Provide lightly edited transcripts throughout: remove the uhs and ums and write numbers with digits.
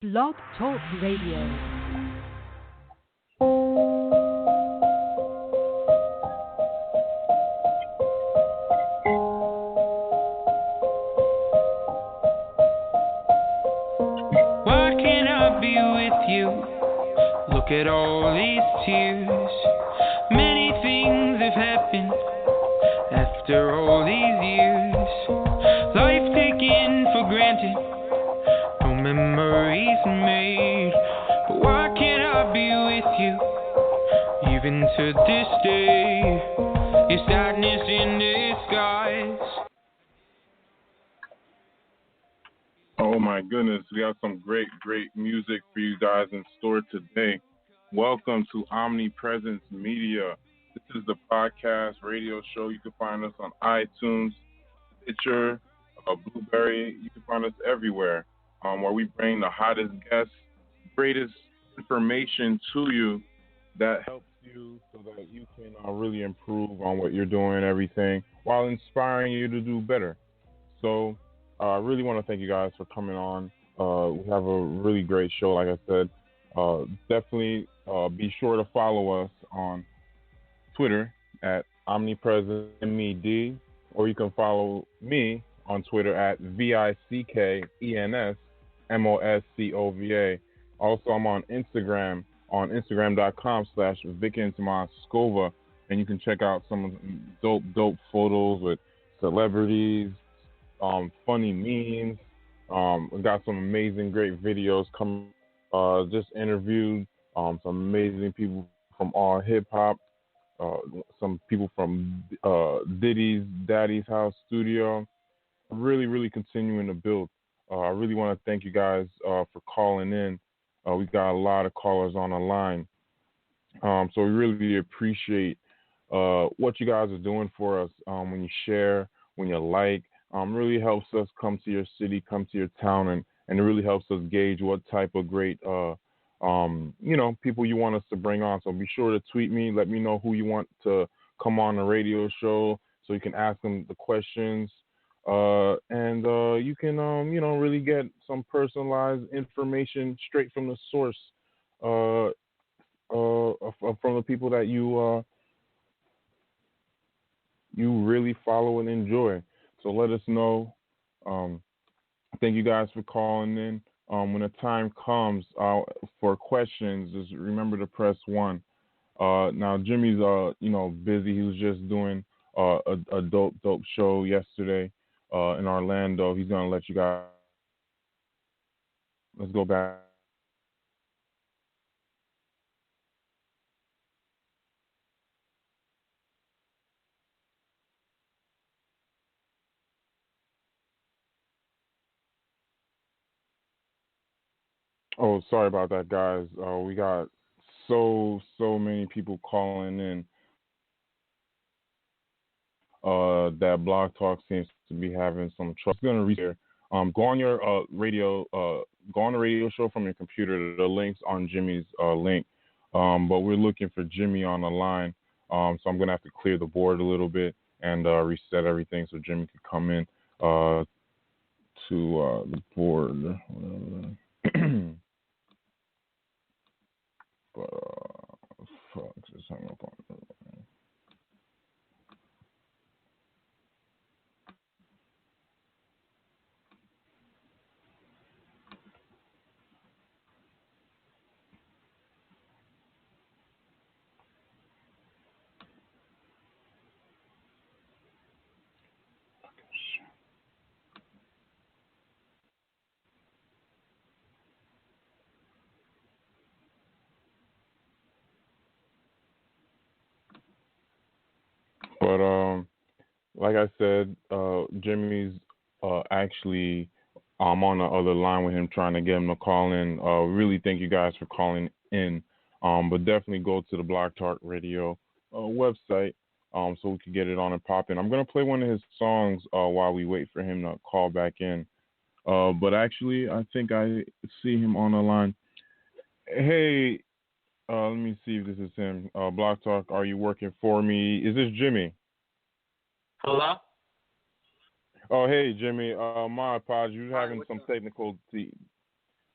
Blog Talk Radio. Why can't I be with you? Look at all these tears. Many things have happened after all these years. Life taken for granted, no memories made. But why can't I be with you, even to this day? Is sadness in disguise? Oh my goodness, we have some great music for you guys in store today. Welcome to Omnipresence Media. This is the podcast radio show. You can find us on iTunes, Stitcher, Blueberry. You can find us everywhere, where we bring the hottest guests, greatest information to you that helps you so that you can really improve on what you're doing and everything while inspiring you to do better. So I really want to thank you guys for coming on. We have a really great show, like I said. Definitely be sure to follow us on Twitter at OmnipresentMed, or you can follow me on Twitter at VickensMoscova. Also, I'm on Instagram, on Instagram.com/Vickens Moscova, and you can check out some dope photos with celebrities, funny memes. We got some amazing, great videos coming. Just interviewed some amazing people from all hip hop. Some people from Diddy's Daddy's House Studio. Really continuing to build. I really want to thank you guys for calling in. We got a lot of callers on the line. So we really appreciate what you guys are doing for us when you share, when you like. Really helps us come to your city, come to your town, and it really helps us gauge what type of great people you want us to bring on. So be sure to tweet me, let me know who you want to come on the radio show so you can ask them the questions. And you can really get some personalized information straight from the source from the people that you really follow and enjoy. So let us know. Thank you guys for calling in. When the time comes for questions, just remember to press 1. Now Jimmy's busy. He was just doing a dope show yesterday in Orlando. He's gonna let you guys. Let's go back. Oh, sorry about that, guys. We got so many people calling in. That Blog Talk seems to be having some trouble. It's gonna reach there. Go on your radio. Go on the radio show from your computer. The link's on Jimmy's link. But we're looking for Jimmy on the line. So I'm gonna have to clear the board a little bit and reset everything so Jimmy can come in to the board. But fuck, just hung up on it. But like I said, Jimmy's actually on the other line with him, trying to get him to call in. Really thank you guys for calling in. But definitely go to the Blog Talk Radio website so we can get it on and popping. I'm gonna play one of his songs while we wait for him to call back in. But actually, I think I see him on the line. Hey, let me see if this is him. Blog Talk, are you working for me? Is this Jimmy? Hello? Oh, hey, Jimmy. My apologies. You're having some technical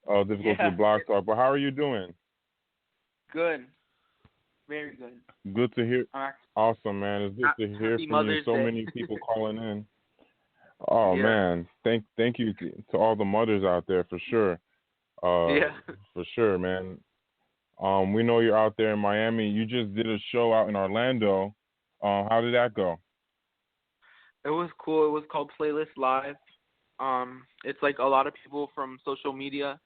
difficulty Yeah. with Block Talk. But how are you doing? Good. Very good. Good to hear. Uh, Awesome, man. It's good to hear Happy from you. Mother's So Day. many people calling in. Oh Yeah. man, thank you to all the mothers out there for sure. Yeah. For sure, man. We know you're out there in Miami. You just did a show out in Orlando. How did that go? It was cool. It was called Playlist Live. It's like a lot of people from social media.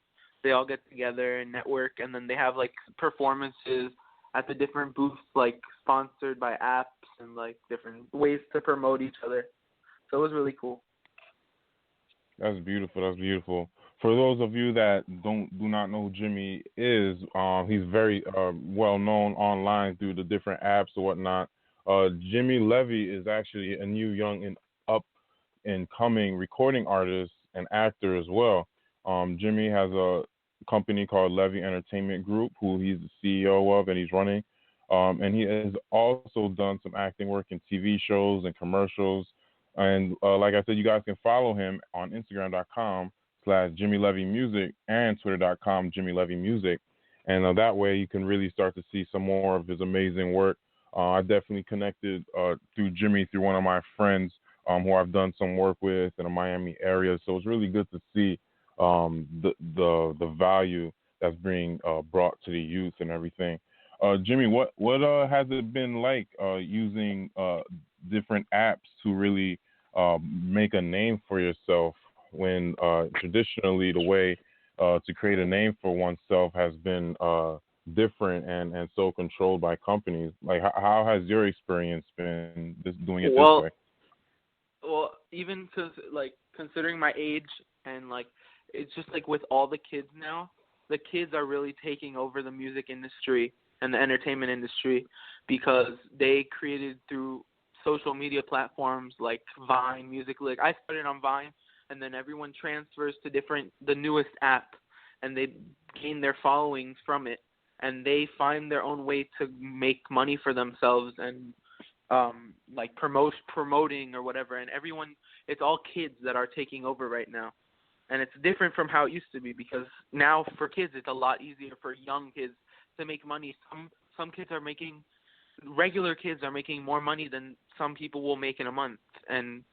They all get together and network, and then they have like performances at the different booths, like sponsored by apps and like different ways to promote each other. So it was really cool. That's beautiful. That's beautiful. For those of you that do not know who Jimmy is, he's very well known online through the different apps or whatnot. Jimmy Levy is actually a new young and up and coming recording artist and actor as well. Jimmy has a company called Levy Entertainment Group, who he's the CEO of and he's running. And he has also done some acting work in TV shows and commercials. And like I said, you guys can follow him on Instagram.com/Jimmy Levy Music and Twitter.com Jimmy Levy Music. And that way you can really start to see some more of his amazing work. I definitely connected through Jimmy through one of my friends who I've done some work with in the Miami area. So it's really good to see the value that's being brought to the youth and everything. Jimmy, what has it been like using different apps to really make a name for yourself when traditionally the way to create a name for oneself has been different and so controlled by companies? Like, how has your experience been doing it this way? Well, even like considering my age and like it's just like with all the kids now, the kids are really taking over the music industry and the entertainment industry because they created through social media platforms like Vine, Musical.ly. I started on Vine, and then everyone transfers to the newest app, and they gain their followings from it, and they find their own way to make money for themselves and like promoting or whatever. And everyone, it's all kids that are taking over right now. And it's different from how it used to be because now for kids it's a lot easier for young kids to make money. Some kids are making regular kids are making more money than some people will make in a month, and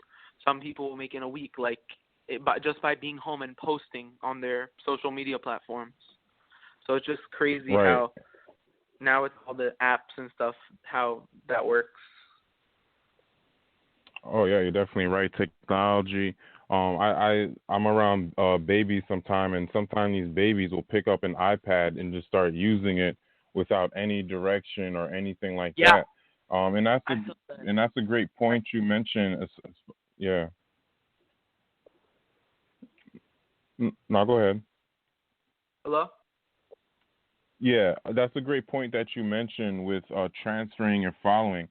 some people will make in a week, like just by being home and posting on their social media platforms. So it's just crazy how now with all the apps and stuff, how that works. Oh yeah, you're definitely right. Technology. I'm around babies sometime, and sometimes these babies will pick up an iPad and just start using it without any direction or anything like that. And that's a great point you mentioned. Yeah. No, go ahead. Hello? Yeah, that's a great point that you mentioned with transferring your following.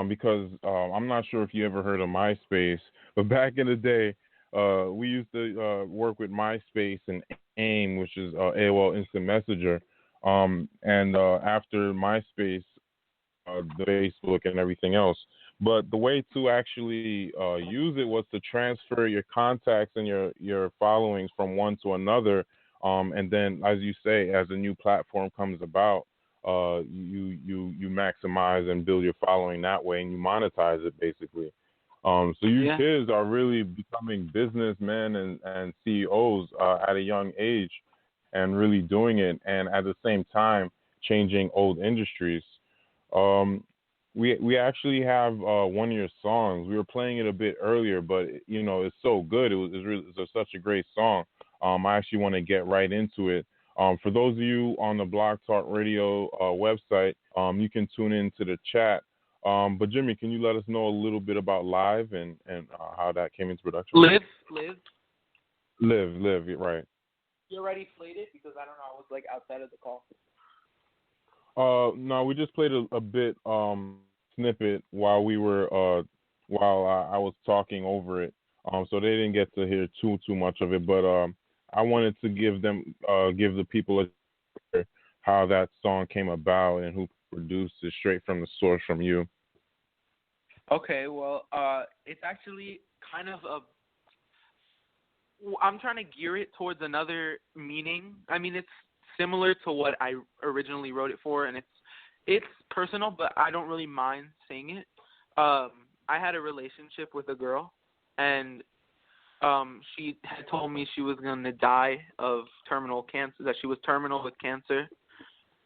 Because I'm not sure if you ever heard of MySpace, but back in the day, we used to work with MySpace and AIM, which is AOL Instant Messenger. And after MySpace, the Facebook and everything else. But the way to actually use it was to transfer your contacts and your followings from one to another. And then, as you say, as a new platform comes about, you maximize and build your following that way, and you monetize it basically. So you kids are really becoming businessmen and CEOs at a young age, and really doing it, and at the same time changing old industries. We actually have one of your songs. We were playing it a bit earlier, but it's so good. It's such a great song. I actually want to get right into it. For those of you on the Blog Talk Radio website, you can tune into the chat. But Jimmy, can you let us know a little bit about Live and how that came into production? Live, right. You already played it? Because I don't know, I was like outside of the call. No, we just played a bit snippet while we were while I was talking over it. So they didn't get to hear too much of it, but I wanted to give the people how that song came about and who produced it straight from the source from you. Okay, well, it's actually kind of I'm trying to gear it towards another meaning. I mean, it's similar to what I originally wrote it for, and it's personal, but I don't really mind saying it. I had a relationship with a girl, and she had told me she was going to die of terminal cancer, that she was terminal with cancer,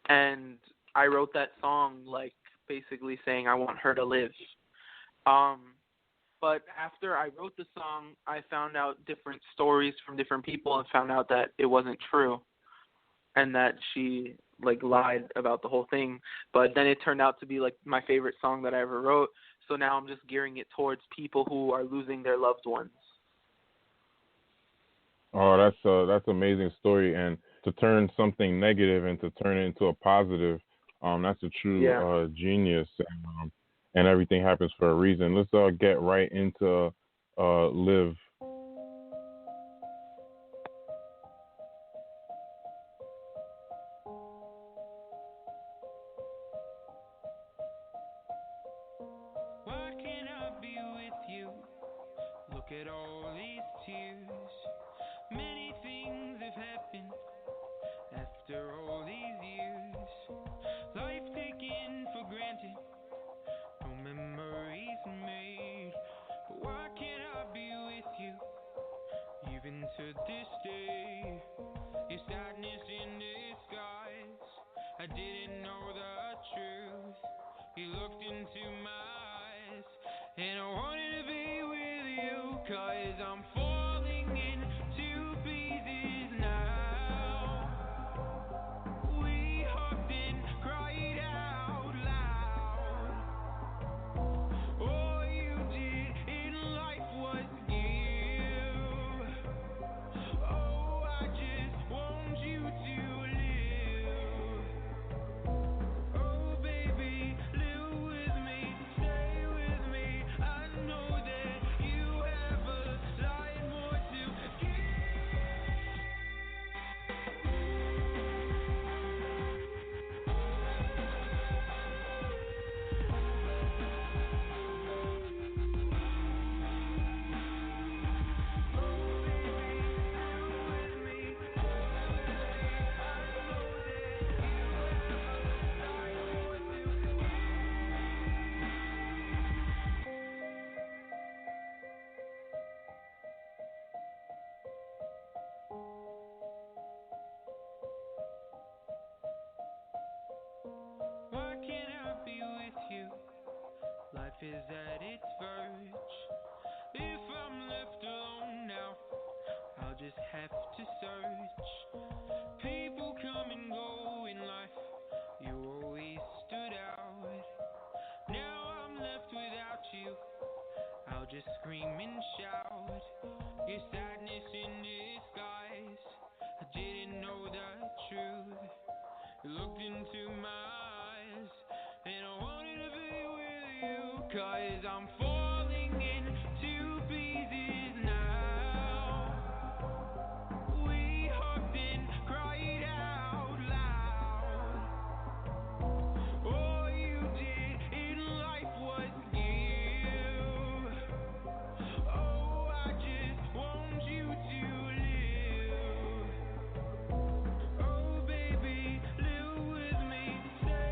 and I wrote that song, like, basically saying I want her to live. But after I wrote the song, I found out different stories from different people and found out that it wasn't true and that she, like, lied about the whole thing. But then it turned out to be, like, my favorite song that I ever wrote. So now I'm just gearing it towards people who are losing their loved ones. Oh, that's an amazing story, and to turn something negative and to turn it into a positive, that's a true genius, and everything happens for a reason. Let's get right into Live. Why can't I be with you? Look at all these tears. Many things have happened after all these years. Life taken for granted, no memories made. But why can't I be with you, even to this day? Your sadness in disguise, I didn't know the truth. You looked into my eyes, and I wanted to be with you, 'cause I'm falling into pieces now. We hugged and cried out loud. All you did in life was give. Oh, I just want you to live. Oh, baby, live with me, stay with me. I know that you have a lot more to give. Why can't I be with you? Life is at its verge. If I'm left alone now, I'll just have to search. People come and go in life, you always stood out. Now I'm left without you, I'll just scream and shout. Your sadness in disguise, I didn't know the truth. You looked into my eyes, and I wanted to be with you, 'cause I'm falling into pieces now. We hugged and cried out loud. All you did in life was give. Oh, I just want you to live. Oh, baby, live with me, stay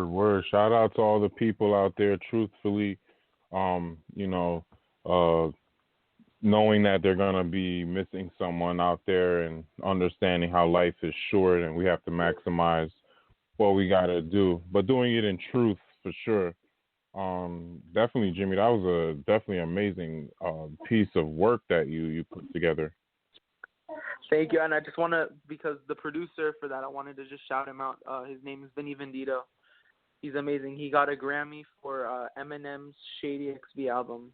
Word. Shout out to all the people out there. Truthfully, you know, knowing that they're gonna be missing someone out there, and understanding how life is short, and we have to maximize what we gotta do, but doing it in truth for sure. Definitely, Jimmy. That was a definitely amazing piece of work that you put together. Thank you, and I just want to, because the producer for that, I wanted to just shout him out. His name is Vinny Vendito. He's amazing. He got a Grammy for Eminem's Shady XV album.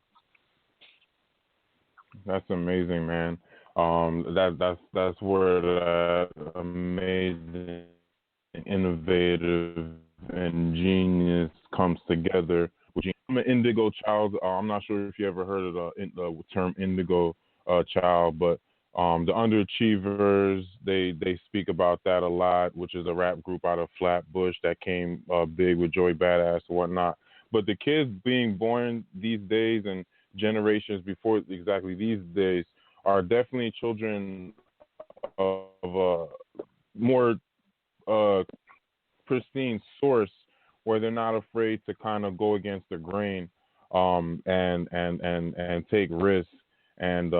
That's amazing, man. That's where that amazing, innovative, and genius comes together. I'm an indigo child. I'm not sure if you ever heard of the term indigo child, but the Underachievers, they speak about that a lot, which is a rap group out of Flatbush that came big with Joey Badass and whatnot. But the kids being born these days and generations before exactly these days are definitely children of a more pristine source, where they're not afraid to kind of go against the grain, and take risks, and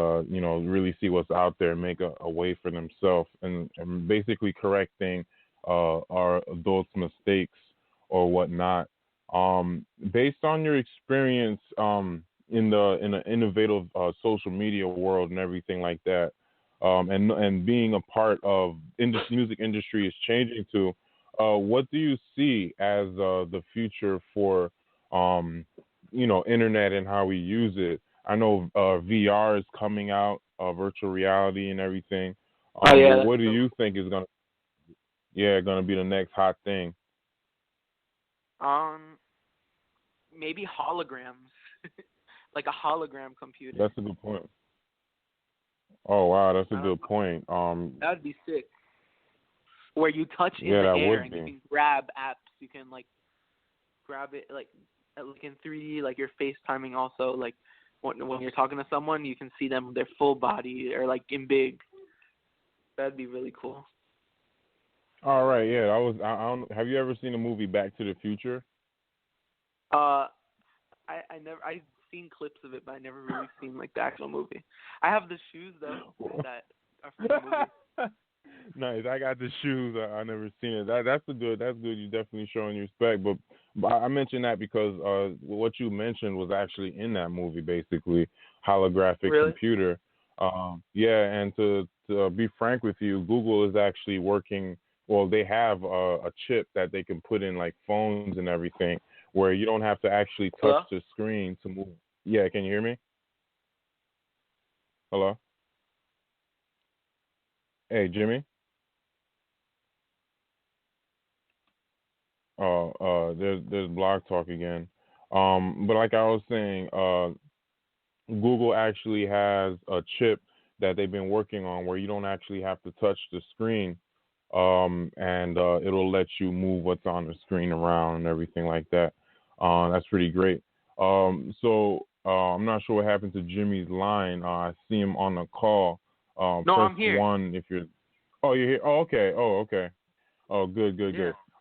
really see what's out there, and make a way for themselves, and basically correcting our adults' mistakes or whatnot. Based on your experience in the innovative social media world and everything like that, and being a part of music industry is changing to, what do you see as the future for internet and how we use it? I know VR is coming out, virtual reality and everything. What do you think is gonna be the next hot thing? Maybe holograms, like a hologram computer. That's a good point. Oh wow, that's a good point. That'd be sick. Where you touch in the air and you can grab apps. You can grab it like in 3D, like you're FaceTiming also. Like when you're talking to someone, you can see them, their full body, or like in big. That'd be really cool. All right, yeah. I don't. Have you ever seen the movie Back to the Future? I've seen clips of it, but I never really seen like the actual movie. I have the shoes though that are from the movie. Nice. I got the shoes. I never seen it. That's good. That's good. You're definitely showing respect. But I mentioned that because what you mentioned was actually in that movie, basically holographic computer. And to be frank with you, Google is actually working. Well, they have a chip that they can put in like phones and everything, where you don't have to actually touch the screen to move. Yeah, can you hear me? Hello? Hey, Jimmy? There's Blog Talk again. But like I was saying, Google actually has a chip that they've been working on where you don't actually have to touch the screen, and it'll let you move what's on the screen around and everything like that. That's pretty great. I'm not sure what happened to Jimmy's line. I see him on the call. No, press I'm here. 1 if you're. Oh, you're here. Oh, okay. Oh, good.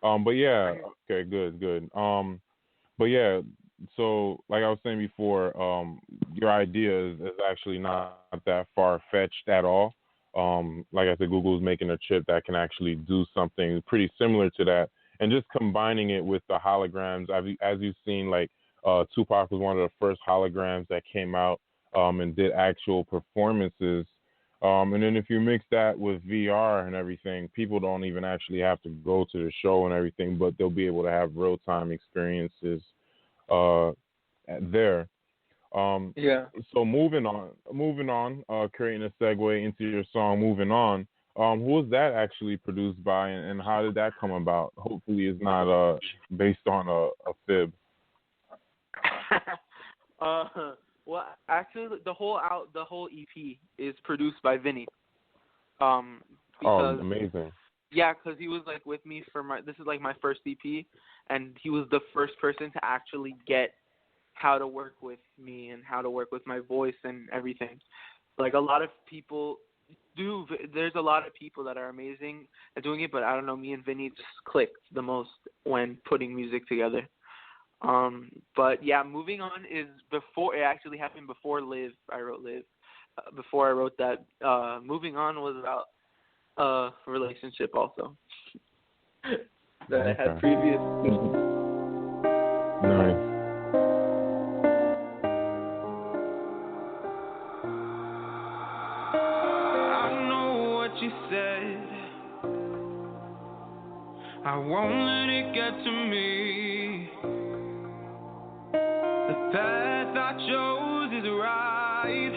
But yeah, okay, good. But yeah, so like I was saying before, your idea is actually not that far fetched at all. Like I said, Google's making a chip that can actually do something pretty similar to that, and just combining it with the holograms. As you've seen, like Tupac was one of the first holograms that came out and did actual performances. And then if you mix that with VR and everything, people don't even actually have to go to the show and everything, but they'll be able to have real-time experiences there. So moving on, creating a segue into your song, Moving On. Who was that actually produced by, and how did that come about? Hopefully it's not based on a fib. Well, actually, the whole EP is produced by Vinny. Because, amazing. Yeah, because he was like with me this is like my first EP, and he was the first person to actually get how to work with me and how to work with my voice and everything. Like a lot of people There's a lot of people that are amazing at doing it, but I don't know, me and Vinny just clicked the most when putting music together. But yeah, moving on is before, it actually happened before Live. I wrote Live. Before I wrote that, moving on was about a relationship also that I had previous. Nice. You said I won't let it get to me. The path I chose is right.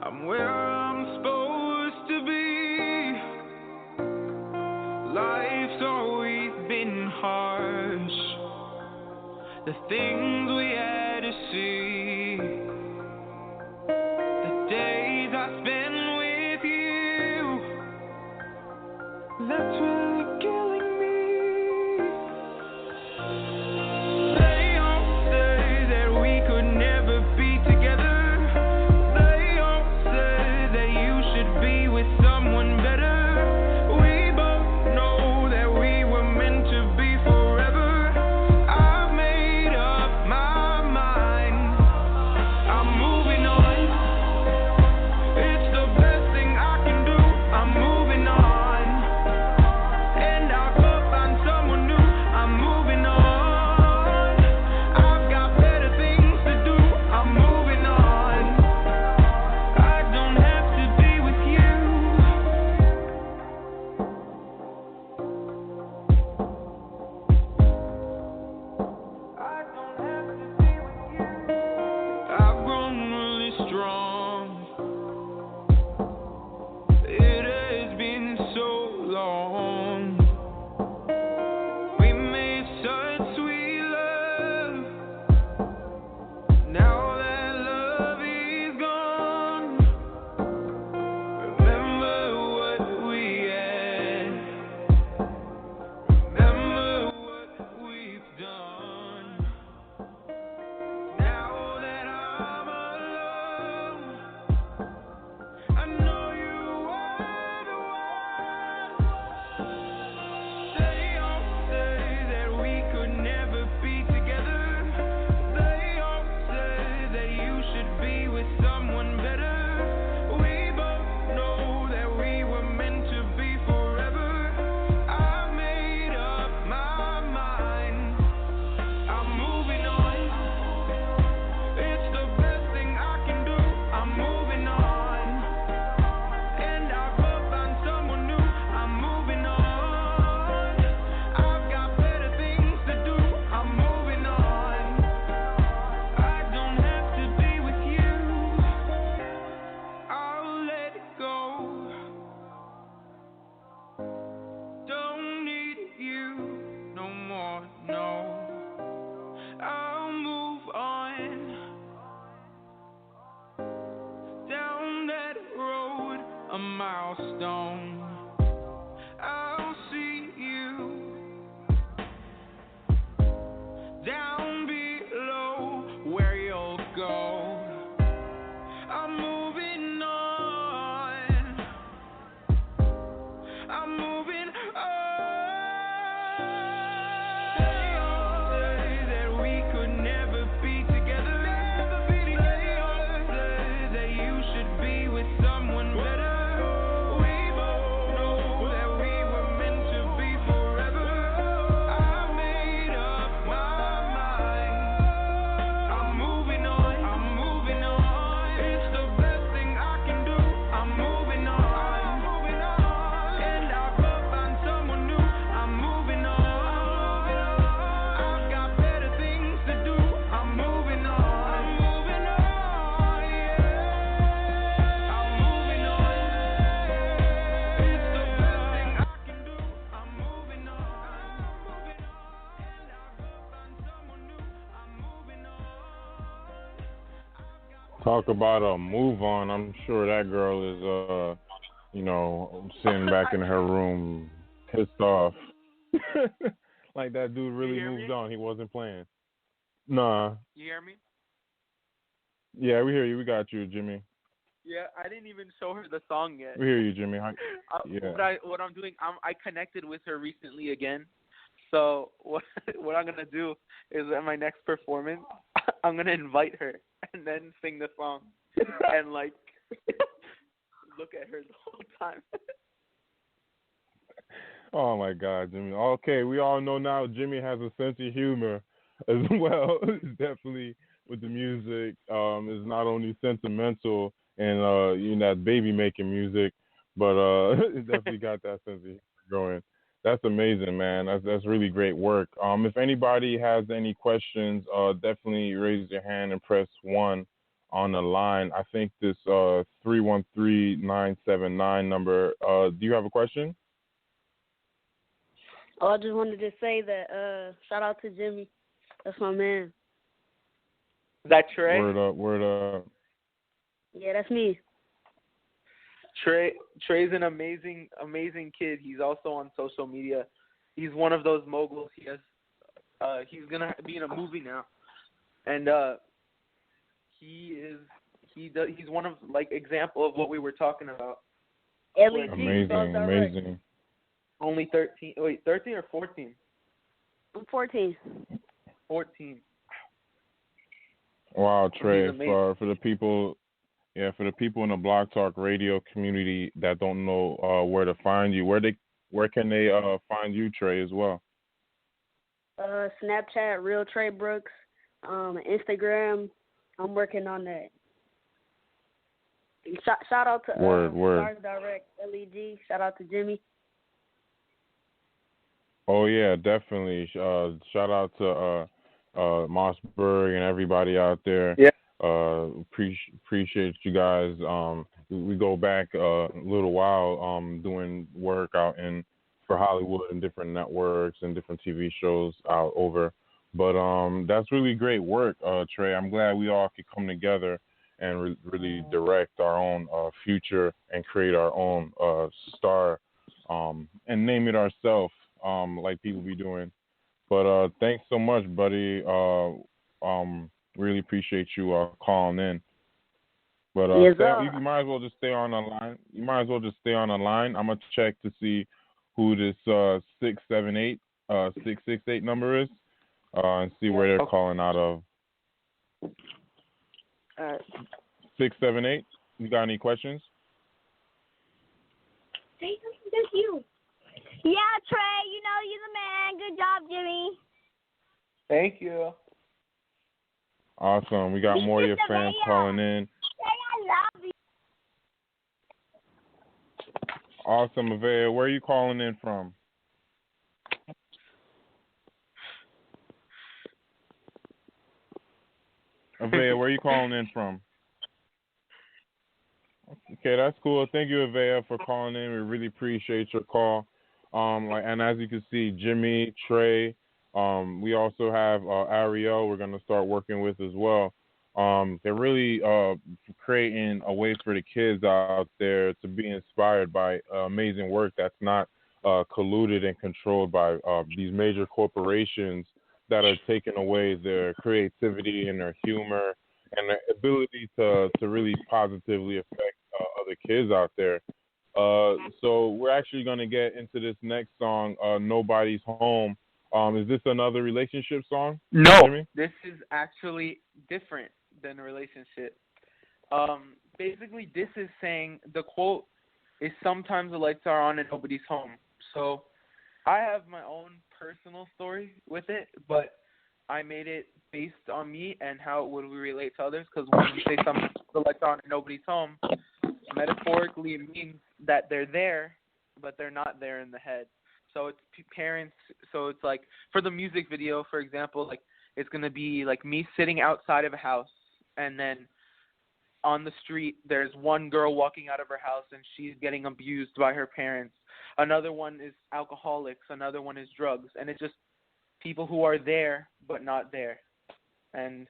I'm where I'm supposed to be. Life's always been harsh. The things we had to see. The days I spent with you. That's really killing me. They all say that we could never be together. They all say that you should be with someone better. We both know that we were meant to be forever. I've made up my mind. I'm moving on. It's the best thing I can do. I'm moving on. Talk about a move on. I'm sure that girl is, sitting back in her room, pissed off. Like that dude really moved on. He wasn't playing. Nah. You hear me? Yeah, we hear you. We got you, Jimmy. Yeah, I didn't even show her the song yet. We hear you, Jimmy. Yeah. What I'm doing, I connected with her recently again. So what I'm gonna do is at my next performance, I'm gonna invite her and then sing the song and like look at her the whole time. Oh my God, Jimmy. Okay, we all know now Jimmy has a sense of humor as well. Definitely with the music. It's not only sentimental and that baby making music, but it definitely got that sense of humor going. That's amazing, man. That's really great work. If anybody has any questions, definitely raise your hand and press 1 on the line. I think this 313979 number. Do you have a question? Oh, I just wanted to say that shout out to Jimmy. That's my man. Is that Trey? Word up. Yeah, that's me. Trey's an amazing kid. He's also on social media. He's one of those moguls. He's gonna be in a movie now, and he's one of like example of what we were talking about. Amazing. Only 13. Wait, 13 or 14? I'm 14. 14. Wow, Trey. For the people. Yeah, for the people in the Blog Talk Radio community that don't know where to find you, where can they find you, Trey, as well? Snapchat, Real Trey Brooks, Instagram. I'm working on that. Shout out to Stars Direct LED. Shout out to Jimmy. Oh yeah, definitely. Shout out to Mossberg and everybody out there. Yeah. Appreciate you guys. We go back a little while doing work out for Hollywood and different networks and different TV shows out over. But that's really great work, Trey. I'm glad we all could come together and really direct our own future and create our own star and name it ourselves like people be doing. But thanks so much, buddy. Really appreciate you calling in. But yes, you might as well just stay on the line. I'm gonna check to see who this 668 number is, and see where they're calling out of. 678. You got any questions? Say something to you. Yeah, Trey. You know you're the man. Good job, Jimmy. Thank you. Awesome. We got more of your fans calling in. I love you. Awesome, Avea. Where are you calling in from? Avea, where are you calling in from? Okay, that's cool. Thank you, Avea, for calling in. We really appreciate your call. And as you can see, Jimmy, Trey, we also have Ariel we're going to start working with as well. They're really creating a way for the kids out there to be inspired by amazing work that's not colluded and controlled by these major corporations that are taking away their creativity and their humor and their ability to really positively affect other kids out there. So we're actually going to get into this next song, Nobody's Home. Is this another relationship song? No, Jimmy? This is actually different than a relationship. Basically, this is saying, the quote is, sometimes the lights are on and nobody's home. So I have my own personal story with it, but I made it based on me and how would we relate to others, because when we say sometimes the lights are on and nobody's home, metaphorically it means that they're there, but they're not there in the head. So it's parents. So it's like for the music video, for example, like it's going to be like me sitting outside of a house, and then on the street there's one girl walking out of her house and she's getting abused by her parents. Another one is alcoholics. Another one is drugs. And it's just people who are there but not there. And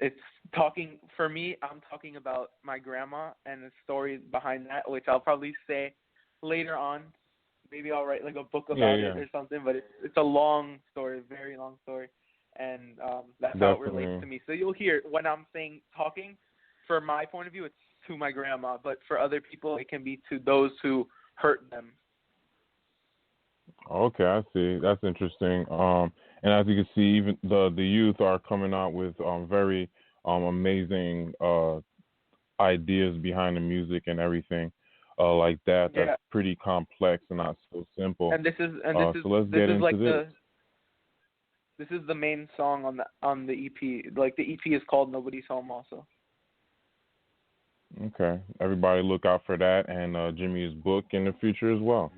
it's talking, for me, I'm talking about my grandma and the story behind that, which I'll probably say later on. Maybe I'll write like a book about it or something, but it's a long story, a very long story, and that's how it relates to me. So you'll hear when I'm saying talking, for my point of view, it's to my grandma, but for other people, it can be to those who hurt them. Okay, I see. That's interesting. And as you can see, even the youth are coming out with very amazing ideas behind the music and everything like that. Yeah. That's pretty complex and not so simple. And this is so let's get into like this. This is the main song on the EP. Like the EP is called Nobody's Home also. Okay, everybody look out for that, and Jimmy's book in the future as well.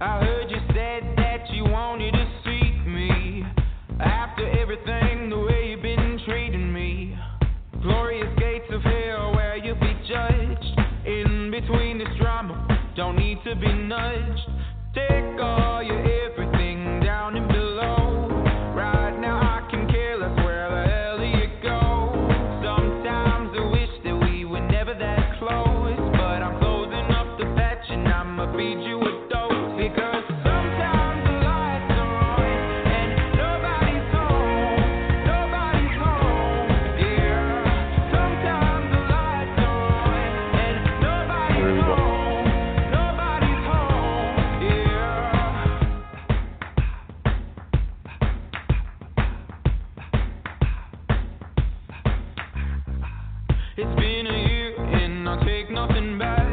I heard you said that you wanted to see me after everything, the way you've been treating me. Glorious gates of hell where you'll be judged. In between this drama, don't need to be nudged. Take all your everything down and below. Right now I can care less where the hell do you go. Sometimes I wish that we were never that close, but I'm closing up the patch and I'ma feed you a dose. Because sometimes the lights are on and nobody's home, nobody's home, yeah. Sometimes the lights are on and nobody's home, nobody's home, yeah. It's been a year and I'll take nothing back.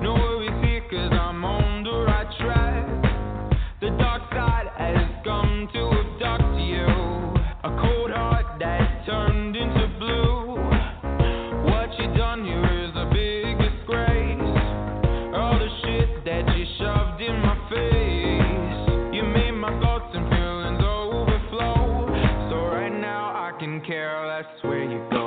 No worries here 'cause I'm on the right track. The dark side has come to abduct you. A cold heart that turned into blue. What you done here is a big disgrace. All the shit that you shoved in my face. You made my thoughts and feelings overflow. So right now I can care less where you go.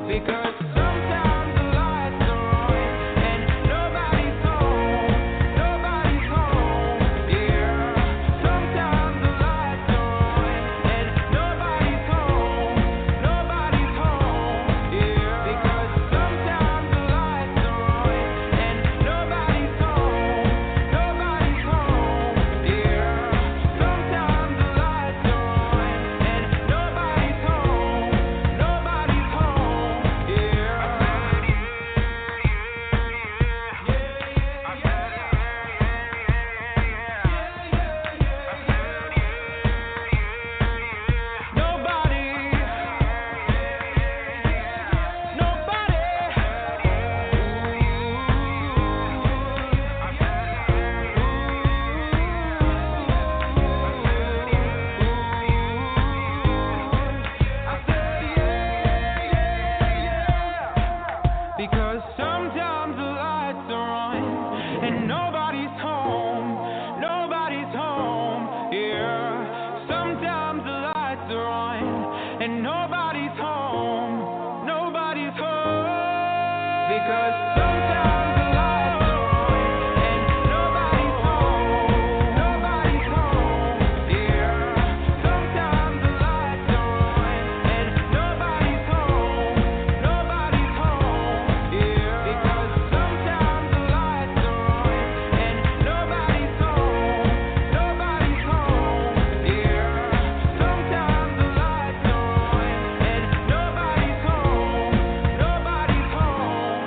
Because sometimes the lights are on and nobody's home, nobody's home, yeah. Sometimes the lights are on and nobody's home, nobody's home, yeah. Because sometimes the lights are on and nobody's home, nobody's home, yeah. Sometimes the lights are on and nobody's home, nobody's home, yeah. Because sometimes the lights are on and nobody's home, nobody's home, yeah. Sometimes the lights are on and nobody's home, nobody's home. Because sometimes the lights are on and nobody's home, nobody's home, yeah. Sometimes the lights are on and nobody's home, nobody's home, yeah. Because sometimes the lights are on and nobody's home, nobody's home, yeah. Sometimes the lights are on and nobody's home, nobody's home,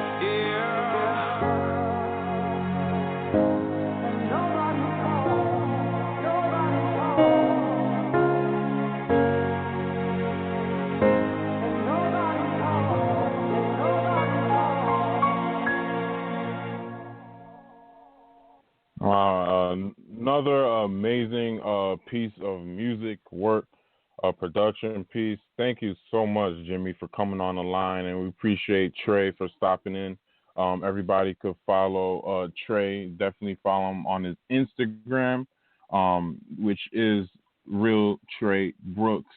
Wow, another amazing piece of music work, production piece. Thank you so much, Jimmy, for coming on the line, and we appreciate Trey for stopping in. Everybody could follow Trey. Definitely follow him on his Instagram, which is Real Trey Brooks.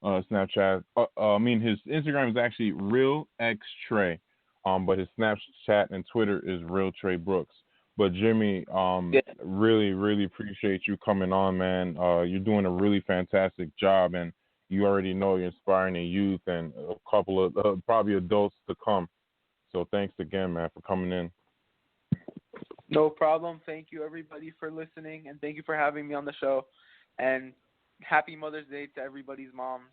Snapchat. His Instagram is actually Real X Trey, but his Snapchat and Twitter is Real Trey Brooks. But Jimmy, Yeah. really, really appreciate you coming on, man. You're doing a really fantastic job, and you already know you're inspiring the youth and a couple of probably adults to come. So thanks again, man, for coming in. No problem. Thank you, everybody, for listening, and thank you for having me on the show. And happy Mother's Day to everybody's moms.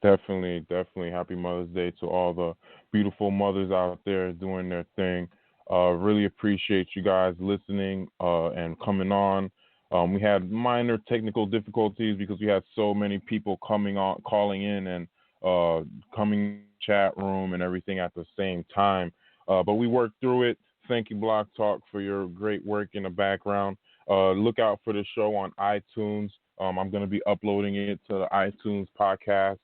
Definitely, definitely. Happy Mother's Day to all the beautiful mothers out there doing their thing. Really appreciate you guys listening and coming on. We had minor technical difficulties because we had so many people coming on, calling in, and coming chat room and everything at the same time. But we worked through it. Thank you, Block Talk, for your great work in the background. Look out for the show on iTunes. I'm going to be uploading it to the iTunes podcast.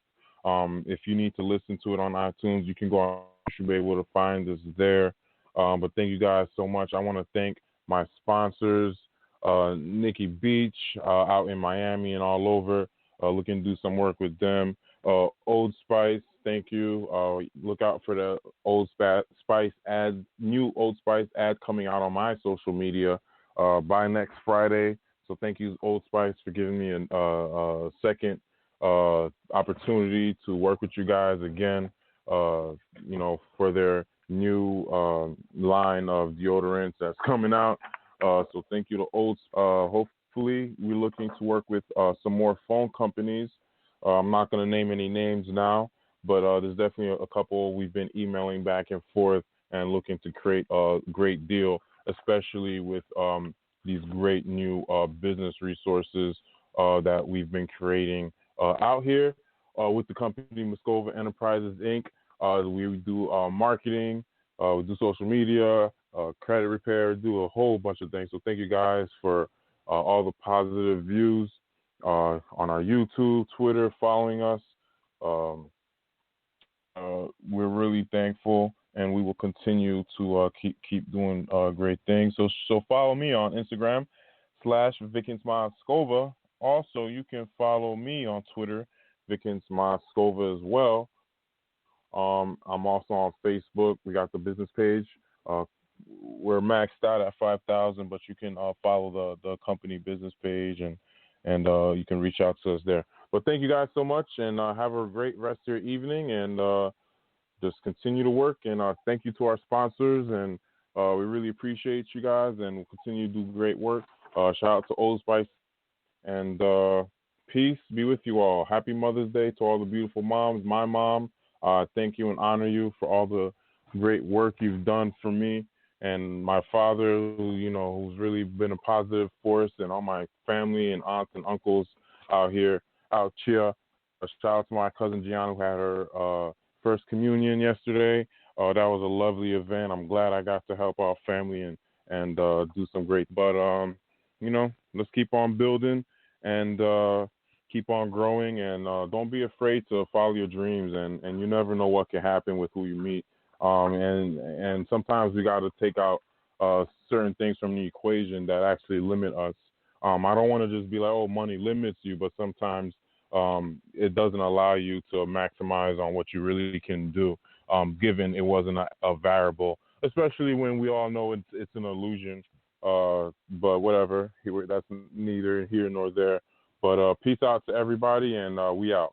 If you need to listen to it on iTunes, you can go on. You should be able to find us there. But thank you guys so much. I want to thank my sponsors, Nikki Beach out in Miami and all over, looking to do some work with them. Old Spice, thank you. Look out for the Old Spice ad, new Old Spice ad coming out on my social media by next Friday. So thank you, Old Spice, for giving me a second opportunity to work with you guys again. For their new line of deodorants that's coming out. So thank you to Oats. Hopefully, we're looking to work with some more phone companies. I'm not going to name any names now, but there's definitely a couple we've been emailing back and forth and looking to create a great deal, especially with these great new business resources that we've been creating out here with the company Moscova Enterprises, Inc. We do marketing, we do social media, credit repair, do a whole bunch of things. So thank you guys for all the positive views on our YouTube, Twitter, following us. We're really thankful, and we will continue to keep doing great things. So follow me on Instagram /Vickens Moscova. Also, you can follow me on Twitter, Vickens Moscova, as well. I'm also on Facebook. We got the business page. We're maxed out at 5,000, but you can follow the company business page, and you can reach out to us there. But thank you guys so much, and have a great rest of your evening, and just continue to work. And thank you to our sponsors, and we really appreciate you guys, and we'll continue to do great work. Shout out to Old Spice, and peace be with you all. Happy Mother's Day to all the beautiful moms. My mom, thank you and honor you for all the great work you've done for me, and my father, who's really been a positive force, and all my family and aunts and uncles out here. Out here. A shout out to my cousin Gianna, who had her first communion yesterday. That was a lovely event. I'm glad I got to help our family and do some great. But let's keep on building and keep on growing, and don't be afraid to follow your dreams. And you never know what can happen with who you meet. And sometimes we got to take out certain things from the equation that actually limit us. I don't want to just be like, oh, money limits you, but sometimes it doesn't allow you to maximize on what you really can do, given it wasn't a variable, especially when we all know it's an illusion. But whatever, that's neither here nor there. But peace out to everybody, and we out.